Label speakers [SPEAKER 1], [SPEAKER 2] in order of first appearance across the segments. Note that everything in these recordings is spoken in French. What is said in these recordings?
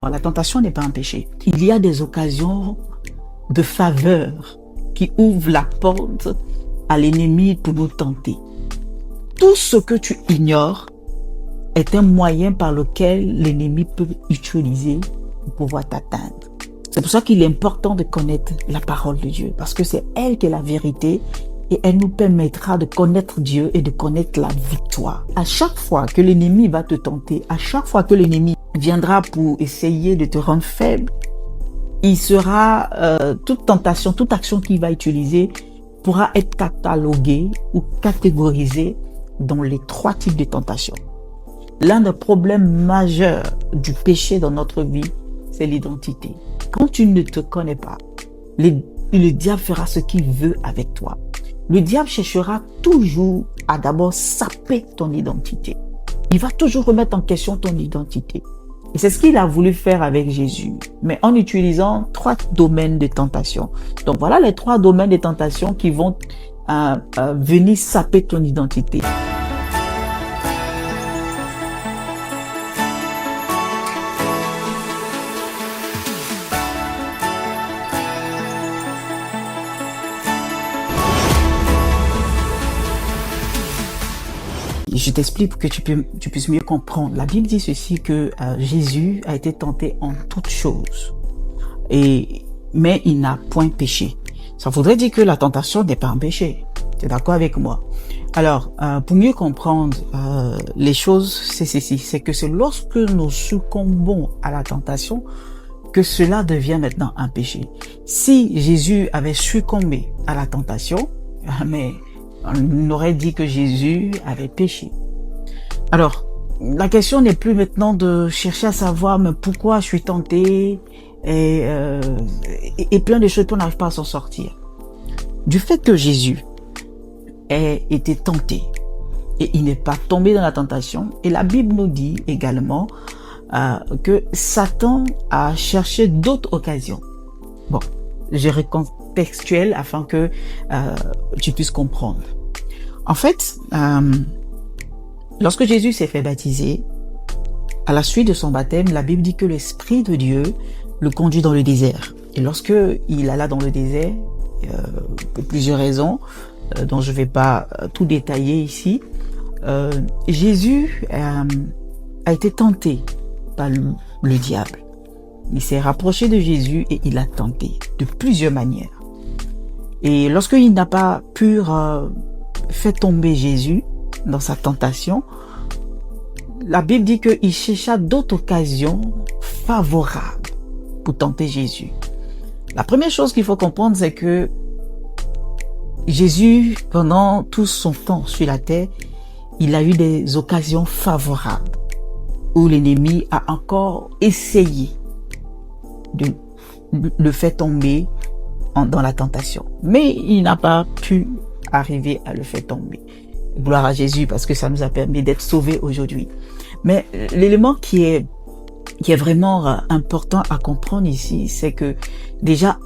[SPEAKER 1] La tentation n'est pas un péché. Il y a des occasions de faveur qui ouvrent la porte à l'ennemi pour nous tenter. Tout ce que tu ignores est un moyen par lequel l'ennemi peut utiliser pour pouvoir t'atteindre. C'est pour ça qu'il est important de connaître la parole de Dieu, parce que c'est elle qui est la vérité et elle nous permettra de connaître Dieu et de connaître la victoire. À chaque fois que l'ennemi va te tenter, à chaque fois que l'ennemi viendra pour essayer de te rendre faible, il sera, toute tentation, toute action qu'il va utiliser pourra être cataloguée ou catégorisée dans les 3 types de tentations. L'un des problèmes majeurs du péché dans notre vie, c'est l'identité. Quand tu ne te connais pas, le diable fera ce qu'il veut avec toi. Le diable cherchera toujours à d'abord saper ton identité. Il va toujours remettre en question ton identité. Et c'est ce qu'il a voulu faire avec Jésus, mais en utilisant 3 domaines de tentation. Donc voilà les 3 domaines de tentation qui vont venir saper ton identité. Je t'explique pour que tu puisses mieux comprendre. La Bible dit ceci, que Jésus a été tenté en toutes choses, mais il n'a point péché. Ça voudrait dire que la tentation n'est pas un péché. Tu es d'accord avec moi? Alors, pour mieux comprendre les choses, c'est ceci, c'est que c'est lorsque nous succombons à la tentation que cela devient maintenant un péché. Si Jésus avait succombé à la tentation, mais on aurait dit que Jésus avait péché. Alors, la question n'est plus maintenant de chercher à savoir mais pourquoi je suis tenté et plein de choses qu'on n'arrive pas à s'en sortir. Du fait que Jésus ait été tenté et il n'est pas tombé dans la tentation, et la Bible nous dit également que Satan a cherché d'autres occasions. Bon, je recontextuel afin que tu puisses comprendre. En fait, lorsque Jésus s'est fait baptiser, à la suite de son baptême, la Bible dit que l'Esprit de Dieu le conduit dans le désert. Et lorsque il alla dans le désert, pour plusieurs raisons, dont je ne vais pas tout détailler ici, Jésus a été tenté par le diable. Il s'est rapproché de Jésus et il l'a tenté de plusieurs manières. Et lorsqu'il n'a pas pu faire tomber Jésus dans sa tentation, la Bible dit qu'il chercha d'autres occasions favorables pour tenter Jésus. La première chose qu'il faut comprendre, c'est que Jésus, pendant tout son temps sur la terre, il a eu des occasions favorables où l'ennemi a encore essayé de le faire tomber dans la tentation. Mais il n'a pas pu arriver à le faire tomber. Gloire à Jésus, parce que ça nous a permis d'être sauvés aujourd'hui. Mais l'élément qui est vraiment important à comprendre ici, c'est que déjà,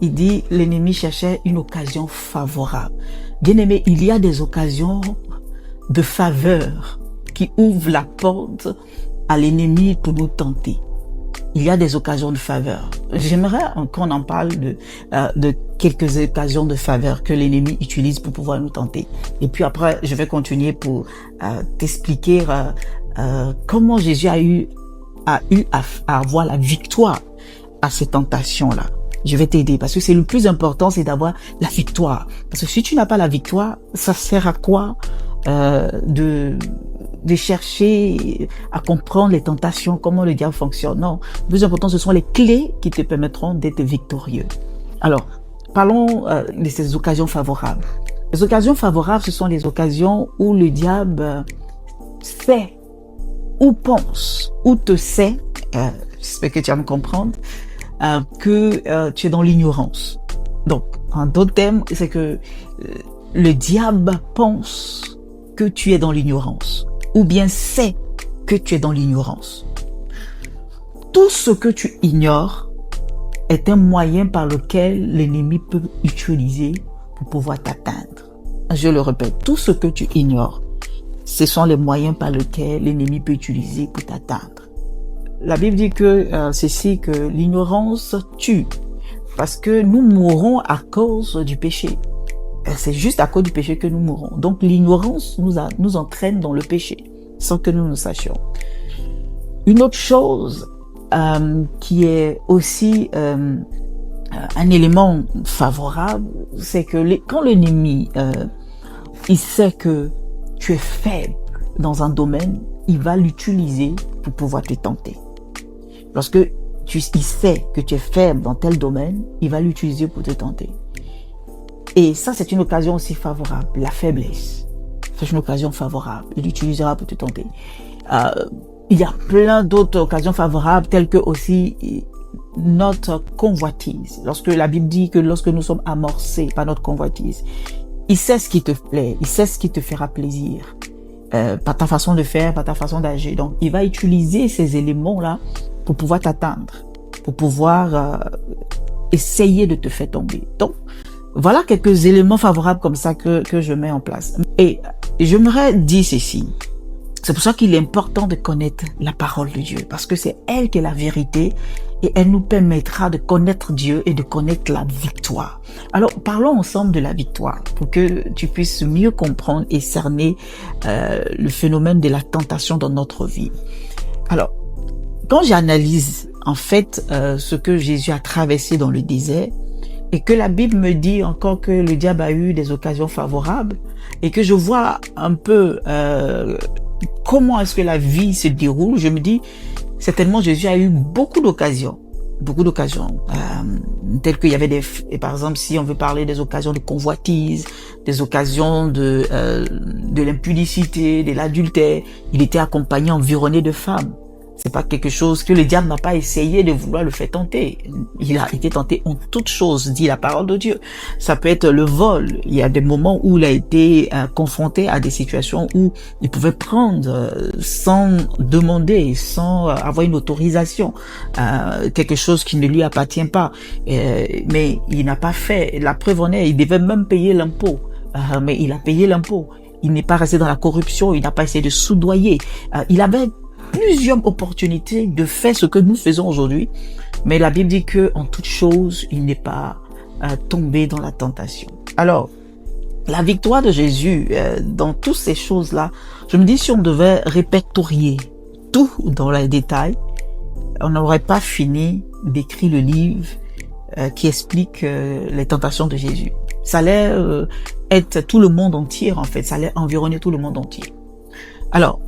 [SPEAKER 1] il dit l'ennemi cherchait une occasion favorable. Bien aimé, il y a des occasions de faveur qui ouvrent la porte à l'ennemi pour nous tenter. Il y a des occasions de faveur. J'aimerais qu'on en parle de quelques occasions de faveur que l'ennemi utilise pour pouvoir nous tenter. Et puis après, je vais continuer pour t'expliquer comment Jésus a eu à avoir la victoire à ces tentations-là. Je vais t'aider parce que c'est le plus important, c'est d'avoir la victoire. Parce que si tu n'as pas la victoire, ça sert à quoi de chercher à comprendre les tentations, comment le diable fonctionne? Non, le plus important, ce sont les clés qui te permettront d'être victorieux. Alors, parlons de ces occasions favorables. Les occasions favorables, ce sont les occasions où le diable sait ou pense ou te sait, j'espère que tu vas me comprendre, que tu es dans l'ignorance. Donc, en d'autres termes, c'est que le diable pense que tu es dans l'ignorance, ou bien sait que tu es dans l'ignorance. Tout ce que tu ignores est un moyen par lequel l'ennemi peut utiliser pour pouvoir t'atteindre. Je le répète, tout ce que tu ignores, ce sont les moyens par lesquels l'ennemi peut utiliser pour t'atteindre. la Bible dit que que l'ignorance tue, parce que nous mourrons à cause du péché. C'est juste à cause du péché que nous mourons. Donc l'ignorance nous entraîne dans le péché, sans que nous ne sachions. Une autre chose qui est aussi un élément favorable, c'est que quand l'ennemi il sait que tu es faible dans un domaine, il va l'utiliser pour pouvoir te tenter. Lorsque il sait que tu es faible dans tel domaine, il va l'utiliser pour te tenter. Et ça, c'est une occasion aussi favorable. La faiblesse, c'est une occasion favorable. Il l'utilisera pour te tenter. Il y a plein d'autres occasions favorables, telles que aussi notre convoitise. Lorsque la Bible dit que lorsque nous sommes amorcés par notre convoitise, il sait ce qui te plaît, il sait ce qui te fera plaisir, par ta façon de faire, par ta façon d'agir. Donc, il va utiliser ces éléments-là pour pouvoir t'atteindre, pour pouvoir essayer de te faire tomber. Donc, voilà quelques éléments favorables comme ça que je mets en place. Et j'aimerais dire ceci. C'est pour ça qu'il est important de connaître la parole de Dieu, parce que c'est elle qui est la vérité et elle nous permettra de connaître Dieu et de connaître la victoire. Alors, parlons ensemble de la victoire pour que tu puisses mieux comprendre et cerner le phénomène de la tentation dans notre vie. Alors, quand j'analyse en fait ce que Jésus a traversé dans le désert, et que la Bible me dit encore que le diable a eu des occasions favorables, et que je vois un peu comment est-ce que la vie se déroule, je me dis, certainement Jésus a eu beaucoup d'occasions, telles qu'il y avait par exemple, si on veut parler des occasions de convoitise, des occasions de l'impudicité, de l'adultère, il était accompagné, environné de femmes. C'est pas quelque chose que le diable n'a pas essayé de vouloir le faire tenter. Il a été tenté en toutes choses, dit la parole de Dieu. Ça peut être le vol. Il y a des moments où il a été confronté à des situations où il pouvait prendre sans demander, sans avoir une autorisation, quelque chose qui ne lui appartient pas. Mais il n'a pas fait. La preuve en est, il devait même payer l'impôt. Mais il a payé l'impôt. Il n'est pas resté dans la corruption. Il n'a pas essayé de soudoyer. Il avait plusieurs opportunités de faire ce que nous faisons aujourd'hui, mais la Bible dit que en toute chose, il n'est pas tombé dans la tentation. Alors, la victoire de Jésus dans toutes ces choses-là, je me dis si on devait répertorier tout dans les détails, on n'aurait pas fini d'écrire le livre qui explique les tentations de Jésus. Ça allait être tout le monde entier en fait, ça allait environner tout le monde entier. Alors,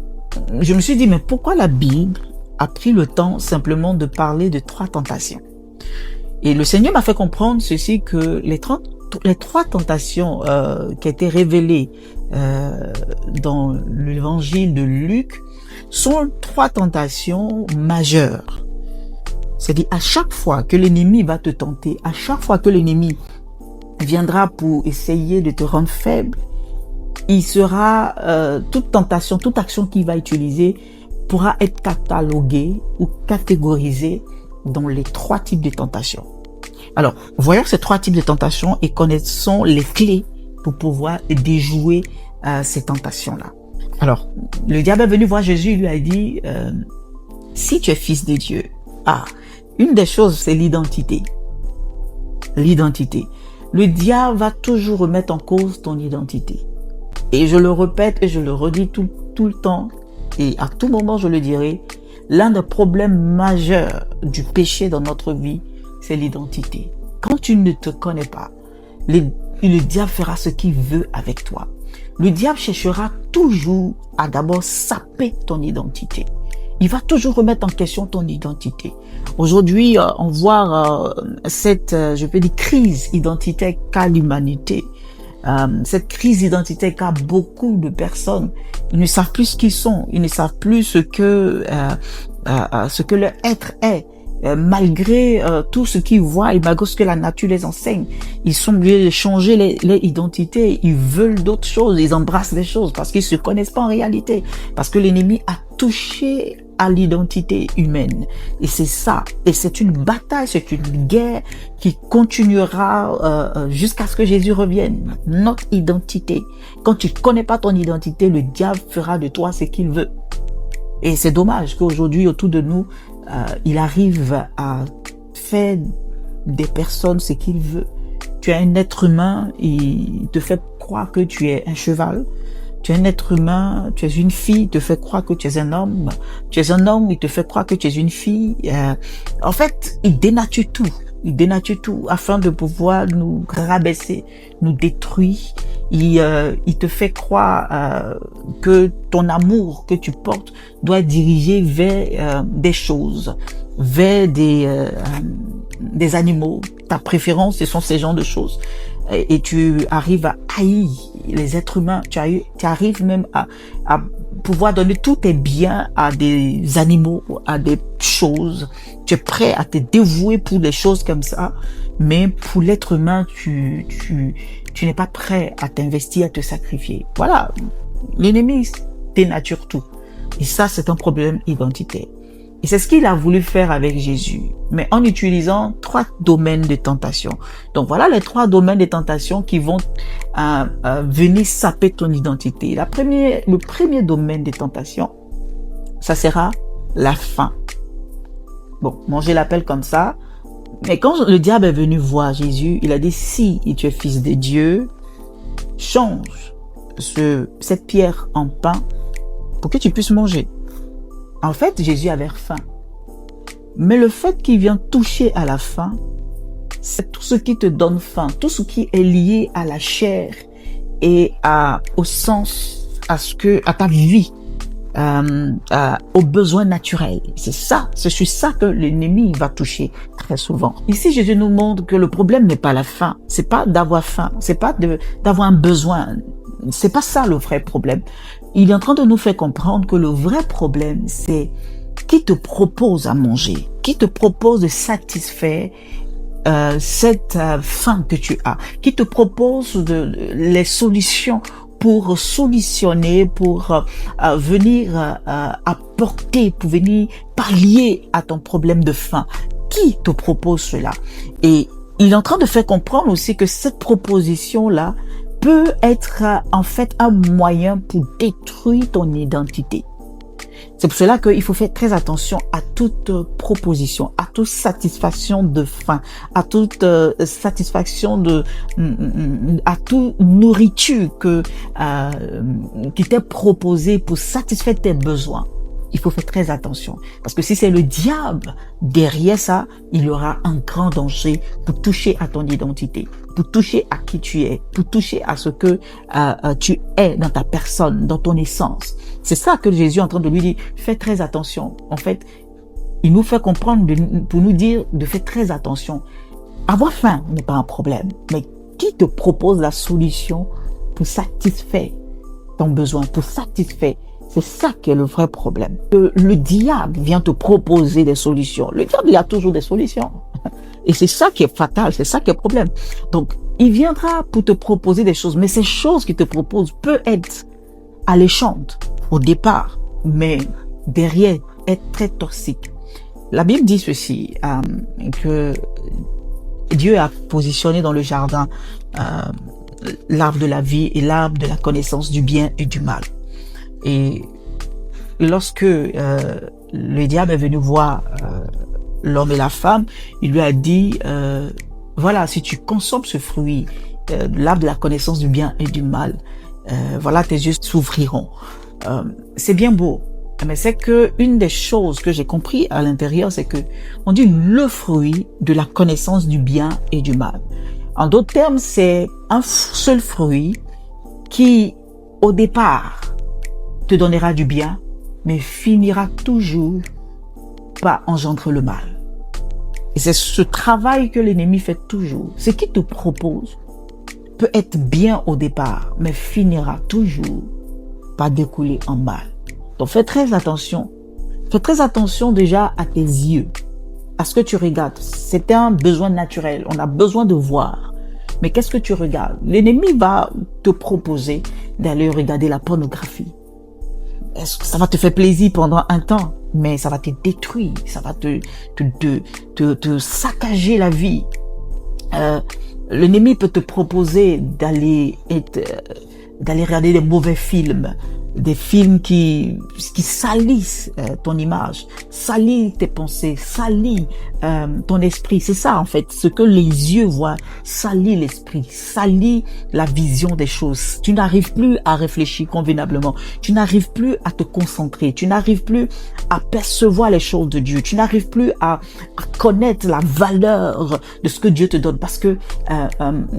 [SPEAKER 1] je me suis dit, mais pourquoi la Bible a pris le temps simplement de parler de 3 tentations? Et le Seigneur m'a fait comprendre ceci, que les 3 tentations qui étaient révélées dans l'évangile de Luc sont 3 tentations majeures. C'est-à-dire, à chaque fois que l'ennemi va te tenter, à chaque fois que l'ennemi viendra pour essayer de te rendre faible, il sera, toute tentation, toute action qu'il va utiliser pourra être cataloguée ou catégorisée dans les 3 types de tentations. Alors, voyons ces 3 types de tentations et connaissons les clés pour pouvoir déjouer ces tentations-là. Alors, le diable est venu voir Jésus, il lui a dit, si tu es fils de Dieu, une des choses, c'est l'identité. L'identité. Le diable va toujours remettre en cause ton identité. Et je le répète et je le redis tout le temps, et à tout moment je le dirai, l'un des problèmes majeurs du péché dans notre vie, c'est l'identité. Quand tu ne te connais pas, le diable fera ce qu'il veut avec toi. Le diable cherchera toujours à d'abord saper ton identité. Il va toujours remettre en question ton identité. Aujourd'hui, on voit cette, je peux dire, crise identitaire qu'a l'humanité. Cette crise identitaire qu'a beaucoup de personnes. Ils ne savent plus ce qu'ils sont. Ils ne savent plus ce que leur être est. Malgré tout ce qu'ils voient et malgré ce que la nature les enseigne, ils sont obligés de changer les identités. Ils veulent d'autres choses. Ils embrassent des choses parce qu'ils se connaissent pas en réalité. Parce que l'ennemi a touché à l'identité humaine. Et c'est ça. Et c'est une bataille, c'est une guerre qui continuera jusqu'à ce que Jésus revienne. Notre identité. Quand tu connais pas ton identité, le diable fera de toi ce qu'il veut. Et c'est dommage qu'aujourd'hui, autour de nous, il arrive à faire des personnes ce qu'il veut. Tu es un être humain, il te fait croire que tu es un cheval. Tu es un être humain, tu es une fille, il te fait croire que tu es un homme. Tu es un homme, il te fait croire que tu es une fille. En fait, il dénature tout. Il dénature tout afin de pouvoir nous rabaisser, nous détruire. Il te fait croire que ton amour que tu portes doit être dirigé vers des choses, vers des animaux. Ta préférence, ce sont ces genres de choses. Et tu arrives à haïr les êtres humains. Tu arrives même à pouvoir donner tous tes biens à des animaux, à des choses. Tu es prêt à te dévouer pour des choses comme ça. Mais pour l'être humain, tu n'es pas prêt à t'investir, à te sacrifier. Voilà. L'ennemi dénature tout. Et ça, c'est un problème identitaire. Et c'est ce qu'il a voulu faire avec Jésus, mais en utilisant 3 domaines de tentation. Donc voilà les 3 domaines de tentation qui vont venir saper ton identité. Le premier domaine de tentation, ça sera la faim. Bon, Manger l'appelle comme ça, mais quand le diable est venu voir Jésus, il a dit, si tu es fils de Dieu, change cette pierre en pain pour que tu puisses manger. En fait, Jésus avait faim. Mais le fait qu'il vient toucher à la faim, c'est tout ce qui te donne faim, tout ce qui est lié à la chair et au sens, à ta vie, aux besoins naturels. C'est sur ça que l'ennemi va toucher très souvent. Ici, Jésus nous montre que le problème n'est pas la faim, c'est pas d'avoir faim, c'est pas d'avoir un besoin. C'est pas ça le vrai problème. Il est en train de nous faire comprendre que le vrai problème, c'est qui te propose à manger, qui te propose de satisfaire cette faim que tu as, qui te propose les solutions pour solutionner, pour venir apporter, pour venir pallier à ton problème de faim. Qui te propose cela? Et il est en train de faire comprendre aussi que cette proposition-là peut être en fait un moyen pour détruire ton identité. C'est pour cela qu'il faut faire très attention à toute proposition, à toute satisfaction de faim, à toute satisfaction à toute nourriture qui t'est proposée pour satisfaire tes besoins. Il faut faire très attention. Parce que si c'est le diable derrière ça, il y aura un grand danger pour toucher à ton identité, pour toucher à qui tu es, pour toucher à ce que tu es dans ta personne, dans ton essence. C'est ça que Jésus est en train de lui dire. Fais très attention. En fait, il nous fait comprendre pour nous dire de faire très attention. Avoir faim n'est pas un problème, mais qui te propose la solution pour satisfaire ton besoin, pour satisfaire. C'est ça qui est le vrai problème. Le diable vient te proposer des solutions. Le diable, il a toujours des solutions. Et c'est ça qui est fatal, c'est ça qui est le problème. Donc, il viendra pour te proposer des choses, mais ces choses qu'il te propose peuvent être alléchantes au départ, mais derrière, être très toxiques. La Bible dit ceci, que Dieu a positionné dans le jardin l'arbre de la vie et l'arbre de la connaissance du bien et du mal. Et lorsque le diable est venu voir l'homme et la femme, il lui a dit, voilà, si tu consommes ce fruit, l'arbre de la connaissance du bien et du mal, voilà, tes yeux s'ouvriront. C'est bien beau, mais c'est que une des choses que j'ai compris à l'intérieur, c'est que on dit le fruit de la connaissance du bien et du mal. En d'autres termes, c'est un seul fruit qui, au départ, te donnera du bien, mais finira toujours par engendrer le mal. Et c'est ce travail que l'ennemi fait toujours. Ce qu'il te propose peut être bien au départ, mais finira toujours par découler en mal. Donc fais très attention. Fais très attention déjà à tes yeux, à ce que tu regardes. C'est un besoin naturel. On a besoin de voir. Mais qu'est-ce que tu regardes? L'ennemi va te proposer d'aller regarder la pornographie. Ça va te faire plaisir pendant un temps, mais ça va te détruire, ça va te saccager la vie. L'ennemi peut te proposer d'aller regarder des mauvais films, des films qui salissent ton image, salissent tes pensées, salissent ton esprit. C'est ça en fait, ce que les yeux voient salit l'esprit, salit la vision des choses. Tu n'arrives plus à réfléchir convenablement, tu n'arrives plus à te concentrer, tu n'arrives plus à percevoir les choses de Dieu, tu n'arrives plus à connaître la valeur de ce que Dieu te donne, parce que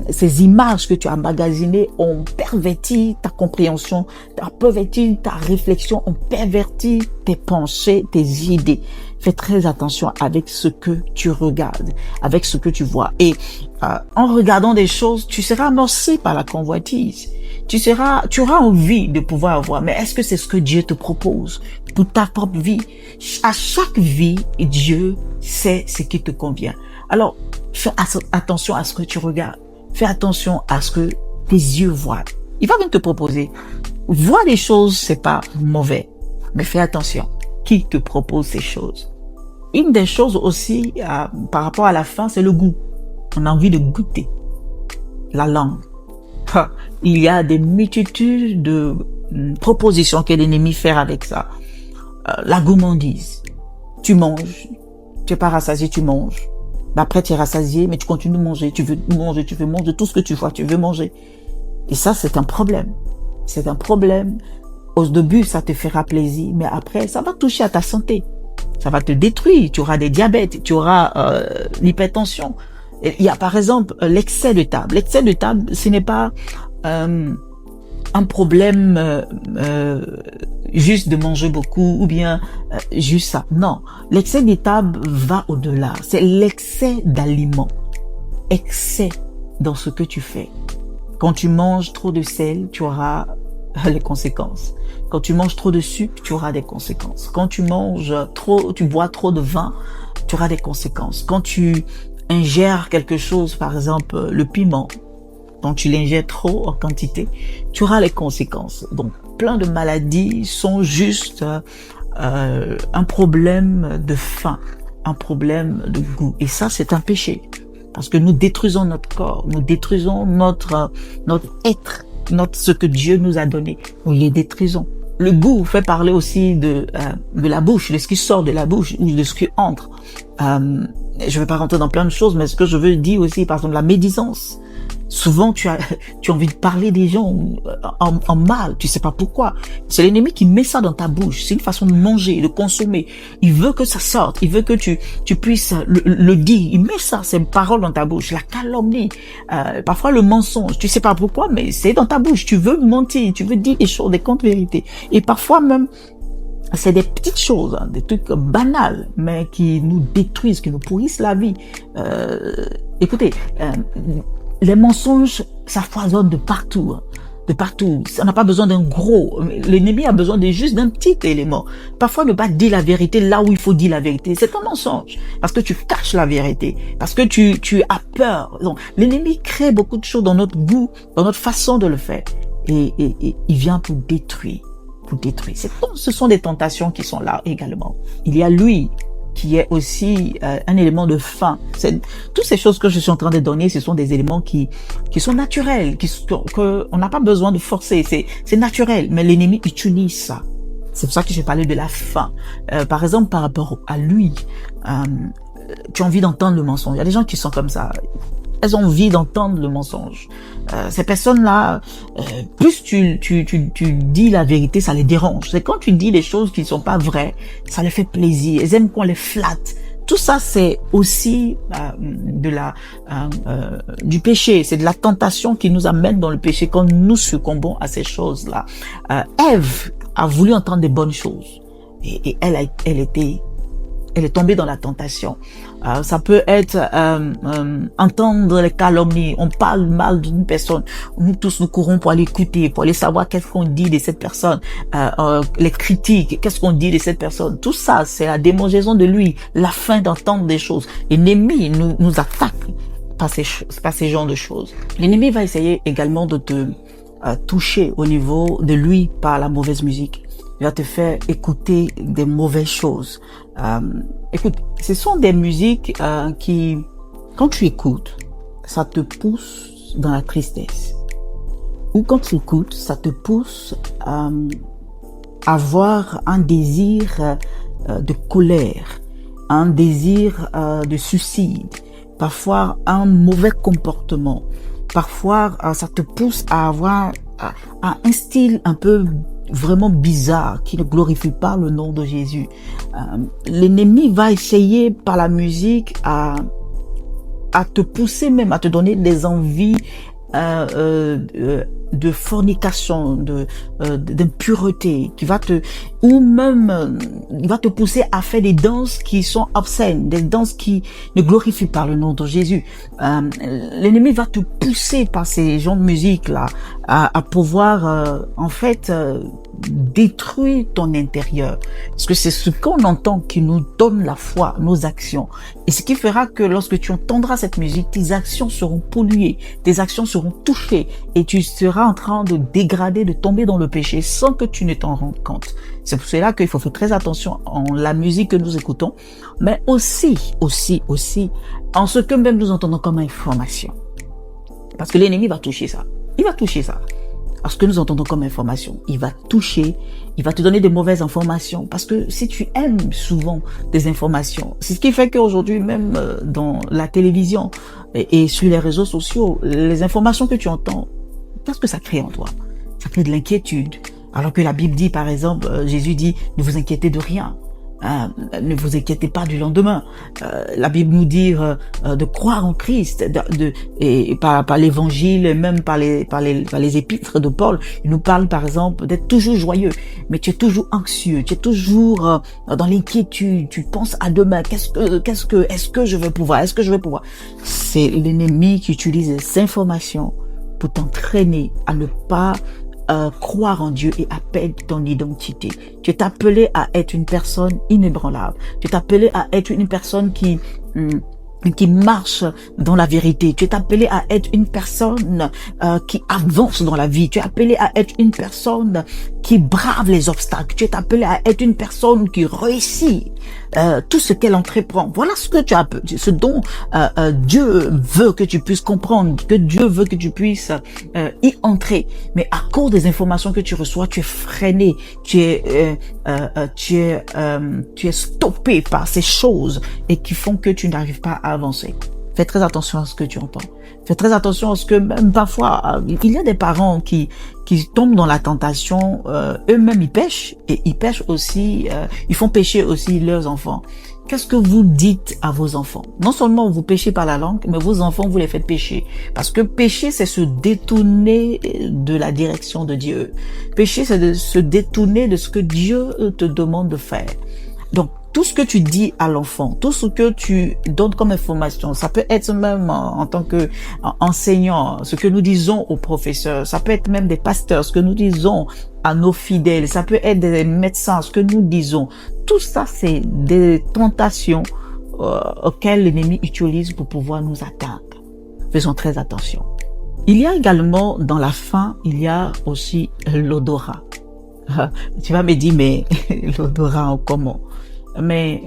[SPEAKER 1] ces images que tu as emmagasinées ont perverti ta compréhension, ont perverti ta réflexion, ont perverti tes pensées, tes idées. Fais très attention avec ce que tu regardes, avec ce que tu vois. Et en regardant des choses, tu seras amorcé par la convoitise. Tu auras envie de pouvoir avoir, mais est-ce que c'est ce que Dieu te propose pour ta propre vie? À chaque vie, Dieu sait ce qui te convient. Alors, fais attention à ce que tu regardes. Fais attention à ce que tes yeux voient. Il va même te proposer. Voir des choses, c'est pas mauvais. Mais fais attention. Qui te propose ces choses? Une des choses aussi, par rapport à la faim, c'est le goût. On a envie de goûter. La langue. Il y a des multitudes de propositions que l'ennemi fait avec ça. La gourmandise. Tu manges. Tu es pas rassasié, tu manges. Après, tu es rassasié, mais tu continues de manger. Tu veux manger tout ce que tu vois, tu veux manger. Et ça, c'est un problème. C'est un problème. Au début, ça te fera plaisir, mais après, ça va toucher à ta santé. Ça va te détruire. Tu auras des diabètes, tu auras l'hypertension. Il y a par exemple l'excès de table. L'excès de table, ce n'est pas un problème juste de manger beaucoup ou bien juste ça. Non, l'excès de table va au-delà. C'est l'excès d'aliments. Excès dans ce que tu fais. Quand tu manges trop de sel, tu auras les conséquences. Quand tu manges trop de sucre, tu auras des conséquences. Quand tu bois trop de vin, tu auras des conséquences. Quand tu ingères quelque chose, par exemple le piment, quand tu l'ingères trop en quantité, tu auras les conséquences. Donc, plein de maladies sont juste un problème de faim, un problème de goût. Et ça, c'est un péché. Parce que nous détruisons notre corps, nous détruisons notre être, ce que Dieu nous a donné. Nous les détruisons. Le goût fait parler aussi de la bouche, de ce qui sort de la bouche, ou de ce qui entre. Je vais pas rentrer dans plein de choses, mais ce que je veux dire aussi, par exemple, la médisance. Souvent, tu as envie de parler des gens en mal, tu sais pas pourquoi. C'est l'ennemi qui met ça dans ta bouche. C'est une façon de manger, de consommer. Il veut que ça sorte. Il veut que tu puisses le dire. Il met ça, ces paroles dans ta bouche. La calomnie, parfois le mensonge. Tu sais pas pourquoi, mais c'est dans ta bouche. Tu veux mentir, tu veux dire des choses, des contre-vérités. Et parfois même, c'est des petites choses, des trucs banals, mais qui nous détruisent, qui nous pourrissent la vie. Écoutez, les mensonges, ça foisonne de partout. De partout. On n'a pas besoin d'un gros. L'ennemi a besoin juste d'un petit élément. Parfois, ne pas dire la vérité là où il faut dire la vérité, c'est un mensonge. Parce que tu caches la vérité. Parce que tu as peur. Donc, l'ennemi crée beaucoup de choses dans notre goût, dans notre façon de le faire. Et il vient pour détruire. Ce sont des tentations qui sont là également. Il y a lui qui est aussi un élément de faim. Toutes ces choses que je suis en train de donner, ce sont des éléments qui sont naturels, que on n'a pas besoin de forcer. C'est naturel, mais l'ennemi utilise ça. C'est pour ça que j'ai parlé de la faim. Par exemple, par rapport à lui, tu as envie d'entendre le mensonge. Il y a des gens qui sont comme ça. Elles ont envie d'entendre le mensonge. Ces personnes-là, plus tu dis la vérité, ça les dérange. C'est quand tu dis des choses qui ne sont pas vraies, ça les fait plaisir. Elles aiment qu'on les flatte. Tout ça, c'est aussi du péché. C'est de la tentation qui nous amène dans le péché quand nous succombons à ces choses-là. Ève a voulu entendre des bonnes choses et elle est tombée dans la tentation. Ça peut être entendre les calomnies. On parle mal d'une personne. Nous tous, nous courons pour aller écouter, pour aller savoir qu'est-ce qu'on dit de cette personne. Les critiques, qu'est-ce qu'on dit de cette personne. Tout ça, c'est la démangeaison de lui, la faim d'entendre des choses. L'ennemi nous attaque par ces genres de choses. L'ennemi va essayer également de te toucher au niveau de lui par la mauvaise musique. Il va te faire écouter des mauvaises choses. Écoute, ce sont des musiques qui, quand tu écoutes, ça te pousse dans la tristesse. Ou quand tu écoutes, ça te pousse avoir un désir de colère, un désir de suicide, parfois un mauvais comportement. Parfois, ça te pousse à avoir un style un peu vraiment bizarre qui ne glorifie pas le nom de Jésus. L'ennemi va essayer par la musique à te pousser même, à te donner des envies de fornication, d'impureté, qui va te, ou même il va te pousser à faire des danses qui sont obscènes, des danses qui ne glorifient pas le nom de Jésus. L'ennemi va te pousser par ces genres de musique là à pouvoir en fait détruire ton intérieur, parce que c'est ce qu'on entend qui nous donne la foi, nos actions, et ce qui fera que lorsque tu entendras cette musique, tes actions seront polluées, tes actions seront touchées, et tu seras en train de dégrader, de tomber dans le péché sans que tu ne t'en rendes compte. C'est pour cela qu'il faut faire très attention en la musique que nous écoutons, mais aussi en ce que même nous entendons comme information, parce que l'ennemi va toucher ça, il va toucher ça. Ce que nous entendons comme information, il va toucher, il va te donner de mauvaises informations, parce que si tu aimes souvent des informations, c'est ce qui fait qu'aujourd'hui, même dans la télévision et sur les réseaux sociaux, les informations que tu entends, qu'est-ce que ça crée en toi? Ça crée de l'inquiétude. Alors que la Bible dit, par exemple, Jésus dit, ne vous inquiétez de rien. Ne vous inquiétez pas du lendemain. La Bible nous dit de croire en Christ, et par l'évangile, et même par les épîtres de Paul, il nous parle par exemple d'être toujours joyeux, mais tu es toujours anxieux, tu es toujours dans l'inquiétude, tu penses à demain, est-ce que je vais pouvoir, C'est l'ennemi qui utilise ces informations pour t'entraîner à ne pas croire en Dieu et à perdre ton identité. Tu es appelé à être une personne inébranlable. Tu es appelé à être une personne qui marche dans la vérité. Tu es appelé à être une personne qui avance dans la vie. Tu es appelé à être une personne qui brave les obstacles. Tu es appelé à être une personne qui réussit tout ce qu'elle entreprend. Voilà ce que tu as, ce dont Dieu veut que tu puisses comprendre, que Dieu veut que tu puisses y entrer. Mais à cause des informations que tu reçois, tu es freiné, tu es stoppé par ces choses et qui font que tu n'arrives pas à avancer. Fais très attention à ce que tu entends. Fais très attention à ce que même parfois, il y a des parents qui tombent dans la tentation, eux-mêmes ils pêchent, et ils pêchent aussi, ils font pécher aussi leurs enfants. Qu'est-ce que vous dites à vos enfants? Non seulement vous péchez par la langue, mais vos enfants, vous les faites pécher. Parce que pécher, c'est se détourner de la direction de Dieu. Pécher, c'est de se détourner de ce que Dieu te demande de faire. Donc, tout ce que tu dis à l'enfant, tout ce que tu donnes comme information, ça peut être même en tant que enseignant, ce que nous disons aux professeurs, ça peut être même des pasteurs, ce que nous disons à nos fidèles, ça peut être des médecins, ce que nous disons. Tout ça, c'est des tentations auxquelles l'ennemi utilise pour pouvoir nous atteindre. Faisons très attention. Il y a également, dans la faim, il y a aussi l'odorat. Tu vas me dire, mais l'odorat, comment? Mais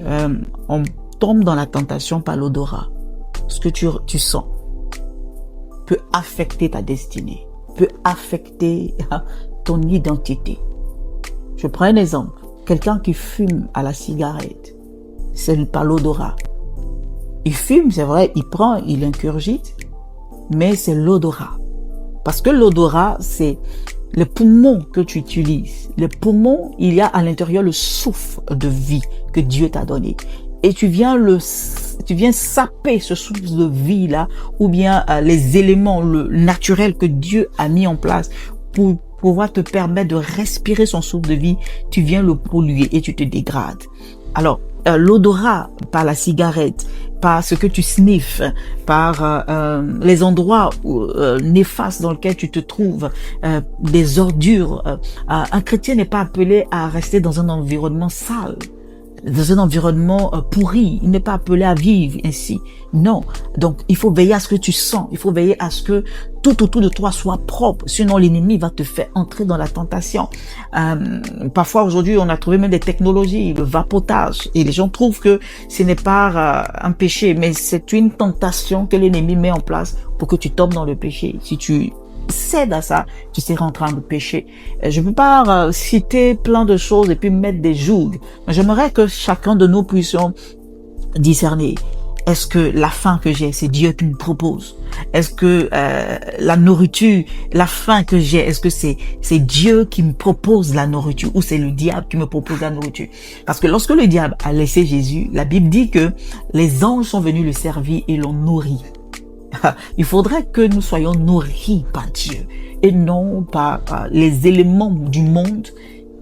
[SPEAKER 1] on tombe dans la tentation par l'odorat. Ce que tu sens peut affecter ta destinée, peut affecter ton identité. Je prends un exemple. Quelqu'un qui fume à la cigarette, c'est par l'odorat. Il fume, c'est vrai, il ingurgite, mais c'est l'odorat. Parce que l'odorat, c'est le poumon que tu utilises. Le poumon, il y a à l'intérieur le souffle de vie que Dieu t'a donné. Et tu viens saper ce souffle de vie là, ou bien les éléments naturels que Dieu a mis en place pour pouvoir te permettre de respirer son souffle de vie. Tu viens le polluer et tu te dégrades. Alors, l'odorat par la cigarette, par ce que tu sniffes, par les endroits néfastes dans lesquels tu te trouves, des ordures. Un chrétien n'est pas appelé à rester dans un environnement sale, dans un environnement pourri. Il n'est pas appelé à vivre ainsi. Non. Donc, il faut veiller à ce que tu sens. Il faut veiller à ce que tout autour de toi soit propre. Sinon, l'ennemi va te faire entrer dans la tentation. Parfois, aujourd'hui, on a trouvé même des technologies, le vapotage. Et les gens trouvent que ce n'est pas un péché, mais c'est une tentation que l'ennemi met en place pour que tu tombes dans le péché. Si tu cèdes à ça, tu seras en train de pécher. Je ne peux pas citer plein de choses et puis mettre des jougs. Mais j'aimerais que chacun de nous puissions discerner. Est-ce que la faim que j'ai, c'est Dieu qui me propose? Est-ce que la nourriture, la faim que j'ai, est-ce que c'est Dieu qui me propose la nourriture ou c'est le diable qui me propose la nourriture? Parce que lorsque le diable a laissé Jésus, la Bible dit que les anges sont venus le servir et l'ont nourri. Il faudrait que nous soyons nourris par Dieu et non par les éléments du monde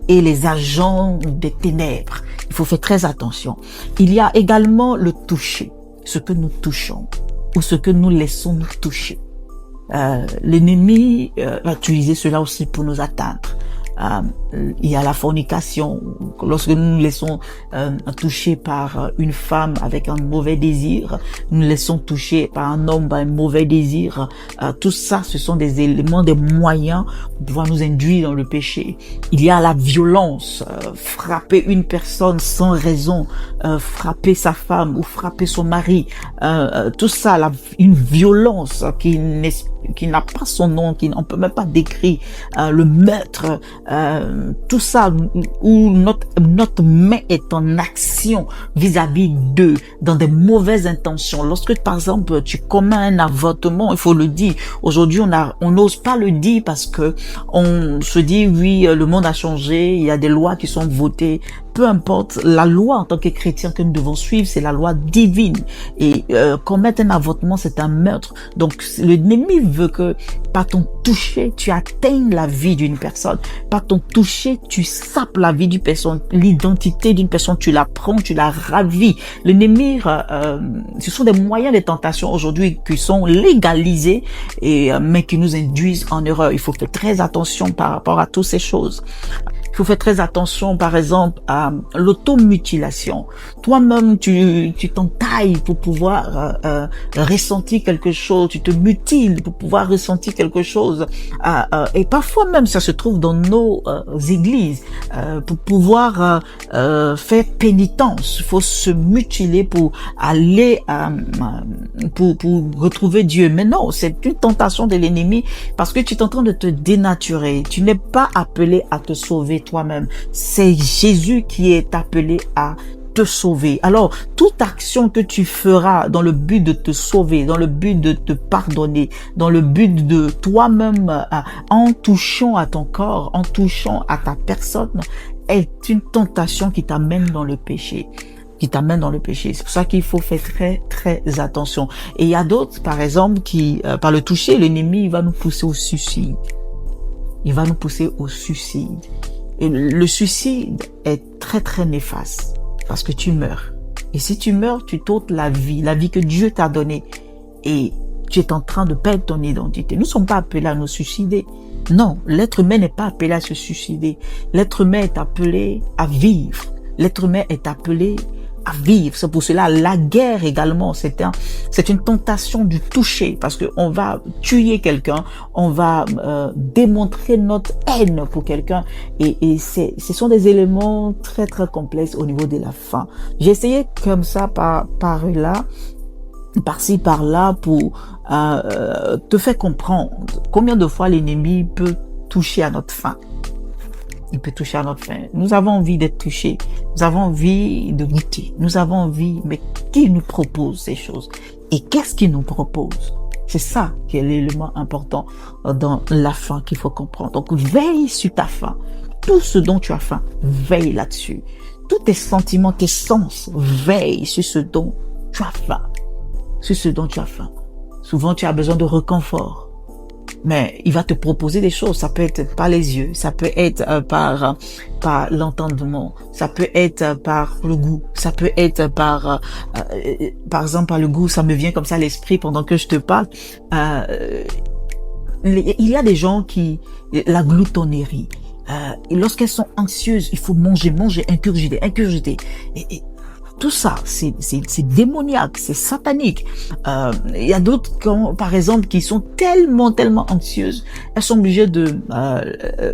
[SPEAKER 1] et les agents des ténèbres. Il faut faire très attention. Il y a également le toucher, ce que nous touchons ou ce que nous laissons nous toucher. L'ennemi va utiliser cela aussi pour nous atteindre. Il y a la fornication, lorsque nous nous laissons toucher par une femme avec un mauvais désir, nous nous laissons toucher par un homme par un mauvais désir, tout ça ce sont des éléments, des moyens pour pouvoir nous induire dans le péché. Il y a la violence, frapper une personne sans raison, frapper sa femme ou frapper son mari, tout ça, une violence qui n'a pas son nom, on peut même pas décrire, le meurtre, tout ça où notre main est en action vis-à-vis d'eux dans des mauvaises intentions. Lorsque par exemple tu commets un avortement, il faut le dire. Aujourd'hui on n'ose pas le dire parce que on se dit oui, le monde a changé, il y a des lois qui sont votées. Peu importe, la loi en tant que chrétien que nous devons suivre, c'est la loi divine. Et commettre un avortement, c'est un meurtre. Donc l'ennemi veut que par ton toucher, tu atteignes la vie d'une personne. Par ton toucher, tu sapes la vie d'une personne, l'identité d'une personne, tu la prends, tu la ravis. L'ennemi, ce sont des moyens de tentation aujourd'hui qui sont légalisés, mais qui nous induisent en erreur. Il faut faire très attention par rapport à toutes ces choses. Il faut faire très attention, par exemple, à l'automutilation. Toi-même, tu t'entailles pour pouvoir ressentir quelque chose, tu te mutiles pour pouvoir ressentir quelque chose. Et parfois même, ça se trouve dans nos églises, pour pouvoir faire pénitence. Il faut se mutiler pour aller, pour retrouver Dieu. Mais non, c'est une tentation de l'ennemi parce que tu es en train de te dénaturer. Tu n'es pas appelé à te sauver toi-même. C'est Jésus qui est appelé à te sauver. Alors, toute action que tu feras dans le but de te sauver, dans le but de te pardonner, dans le but de toi-même, en touchant à ton corps, en touchant à ta personne, est une tentation qui t'amène dans le péché. C'est pour ça qu'il faut faire très, très attention. Et il y a d'autres, par exemple, qui, par le toucher, l'ennemi va nous pousser au suicide. Il va nous pousser au suicide. Et le suicide est très très néfaste parce que tu meurs. Et si tu meurs, tu t'ôtes la vie que Dieu t'a donnée et tu es en train de perdre ton identité. Nous ne sommes pas appelés à nous suicider. Non, l'être humain n'est pas appelé à se suicider. L'être humain est appelé à vivre. L'être humain est appelé à vivre. C'est pour cela la guerre également, c'est une tentation du toucher parce que on va tuer quelqu'un, on va démontrer notre haine pour quelqu'un et ce sont des éléments très très complexes au niveau de la faim. J'ai essayé comme ça par là, par-ci par-là pour te faire comprendre combien de fois l'ennemi peut toucher à notre faim. Il peut toucher à notre faim. Nous avons envie d'être touchés. Nous avons envie de goûter. Nous avons envie, mais qui nous propose ces choses? Et qu'est-ce qu'il nous propose? C'est ça qui est l'élément important dans la faim qu'il faut comprendre. Donc, veille sur ta faim. Tout ce dont tu as faim, veille là-dessus. Tous tes sentiments, tes sens, veille sur ce dont tu as faim. Sur ce dont tu as faim. Souvent, tu as besoin de réconfort. Mais il va te proposer des choses. Ça peut être par les yeux, ça peut être par l'entendement, ça peut être par le goût, ça peut être par exemple par le goût. Ça me vient comme ça à l'esprit pendant que je te parle. Il y a des gens qui la gloutonnerie. Et lorsqu'elles sont anxieuses, il faut manger, ingurgiter. Et Tout ça, c'est démoniaque, c'est satanique. Il y a d'autres, par exemple, qui sont tellement anxieuses, elles sont obligées de,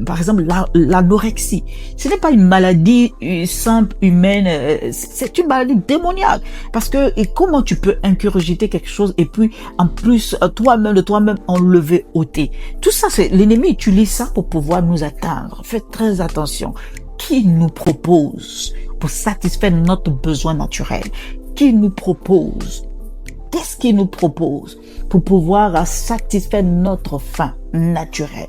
[SPEAKER 1] par exemple, l'anorexie. Ce n'est pas une maladie simple, humaine, c'est une maladie démoniaque. Parce que, et comment tu peux ingurgiter quelque chose et puis, en plus, de toi-même, enlever, ôter. Tout ça, c'est, l'ennemi utilise ça pour pouvoir nous atteindre. Faites très attention. Qui nous propose pour satisfaire notre besoin naturel? Qui nous propose? Qu'est-ce qu'il nous propose pour pouvoir satisfaire notre faim naturelle?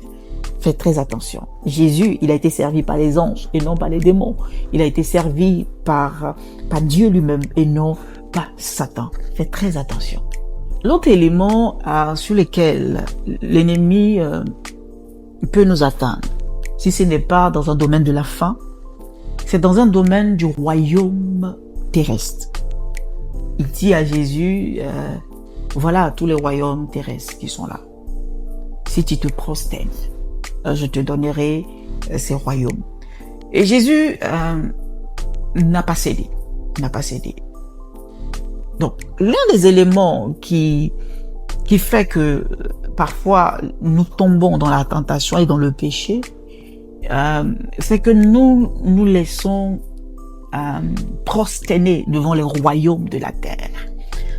[SPEAKER 1] Faites très attention. Jésus, il a été servi par les anges et non par les démons. Il a été servi par Dieu lui-même et non par Satan. Faites très attention. L'autre élément sur lequel l'ennemi peut nous atteindre, si ce n'est pas dans un domaine de la faim, c'est dans un domaine du royaume terrestre. Il dit à Jésus, voilà tous les royaumes terrestres qui sont là. Si tu te prosternes, je te donnerai ces royaumes. Et Jésus n'a pas cédé. Donc, l'un des éléments qui fait que parfois nous tombons dans la tentation et dans le péché, c'est que nous laissons prosterner devant les royaumes de la terre,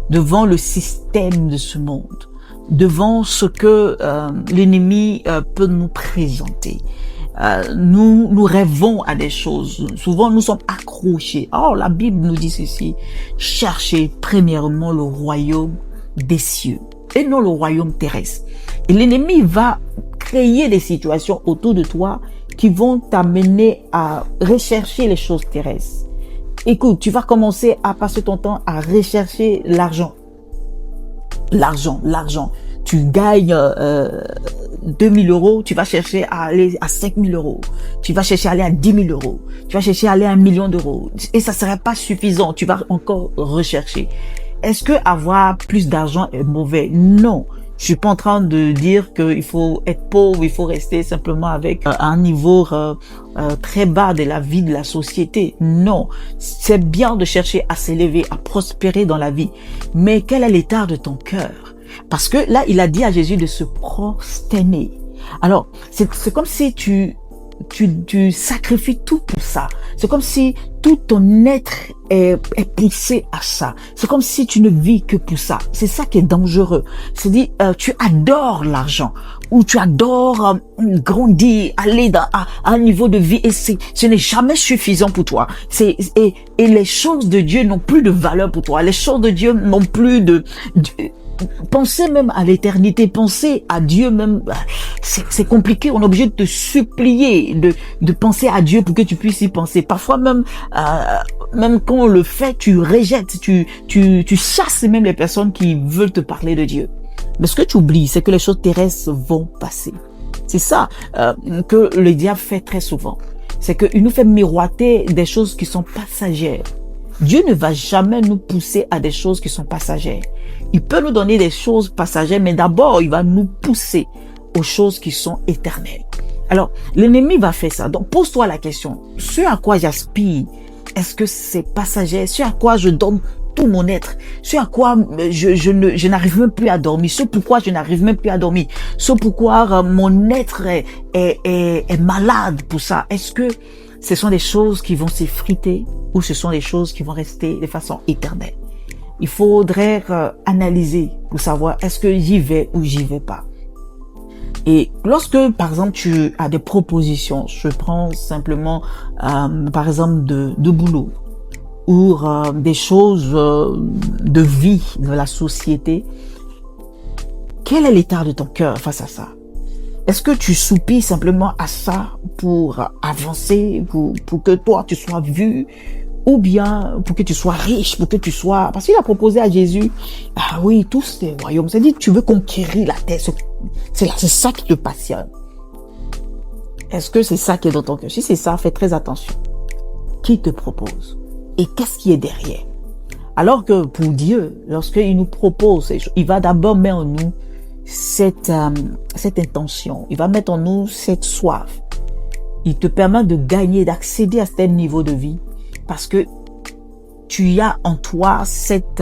[SPEAKER 1] devant le système de ce monde, devant ce que l'ennemi peut nous présenter. Nous rêvons à des choses. Souvent, nous sommes accrochés. Oh, la Bible nous dit ceci. Cherchez premièrement le royaume des cieux et non le royaume terrestre. Et l'ennemi va créer des situations autour de toi qui vont t'amener à rechercher les choses terrestres. Écoute, tu vas commencer à passer ton temps à rechercher l'argent. Tu gagnes 2000 euros, tu vas chercher à aller à 5000 euros. Tu vas chercher à aller à 10 000 euros. Tu vas chercher à aller à 1 million d'euros. Et ça serait pas suffisant. Tu vas encore rechercher. Est-ce que avoir plus d'argent est mauvais? Non. Je suis pas en train de dire qu'il faut être pauvre, il faut rester simplement avec un niveau très bas de la vie de la société. Non, c'est bien de chercher à s'élever, à prospérer dans la vie. Mais quel est l'état de ton cœur? Parce que là, il a dit à Jésus de se prosterner. Alors, c'est comme si tu sacrifies tout pour ça. C'est comme si tout ton être est poussé à ça. C'est comme si tu ne vis que pour ça. C'est ça qui est dangereux. C'est-à-dire, tu adores l'argent ou tu adores grandir, aller à un niveau de vie et ce n'est jamais suffisant pour toi. Et les choses de Dieu n'ont plus de valeur pour toi. Les choses de Dieu n'ont plus penser même à l'éternité, penser à Dieu même, c'est compliqué. On est obligé de te supplier de penser à Dieu pour que tu puisses y penser. Parfois même quand on le fait, tu rejettes, tu chasses même les personnes qui veulent te parler de Dieu. Mais ce que tu oublies, c'est que les choses terrestres vont passer. C'est ça que le diable fait très souvent. C'est qu'il nous fait miroiter des choses qui sont passagères. Dieu ne va jamais nous pousser à des choses qui sont passagères. Il peut nous donner des choses passagères, mais d'abord, il va nous pousser aux choses qui sont éternelles. Alors, l'ennemi va faire ça. Donc, pose-toi la question. Ce à quoi j'aspire, est-ce que c'est passager? Ce à quoi je donne tout mon être? Ce à quoi je n'arrive même plus à dormir? Ce pourquoi je n'arrive même plus à dormir? Ce pourquoi mon être est malade pour ça? Est-ce que ce sont des choses qui vont s'effriter ou ce sont des choses qui vont rester de façon éternelle? Il faudrait analyser pour savoir est-ce que j'y vais ou j'y vais pas. Et lorsque, par exemple, tu as des propositions, je prends simplement, par exemple, de boulot ou des choses de vie de la société, quel est l'état de ton cœur face à ça? Est-ce que tu soupires simplement à ça pour avancer, pour que toi tu sois vu, ou bien pour que tu sois riche, pour que tu sois... Parce qu'il a proposé à Jésus, ah oui, tous ces royaumes, c'est-à-dire tu veux conquérir la terre, c'est ça qui te passionne. Est-ce que c'est ça qui est dans ton cœur? Si c'est ça, fais très attention. Qui te propose? Et qu'est-ce qui est derrière? Alors que pour Dieu, lorsqu'il nous propose ces choses, il va d'abord mettre en nous cette intention. Il va mettre en nous cette soif. Il te permet de gagner, d'accéder à ce niveau de vie parce que tu as en toi cet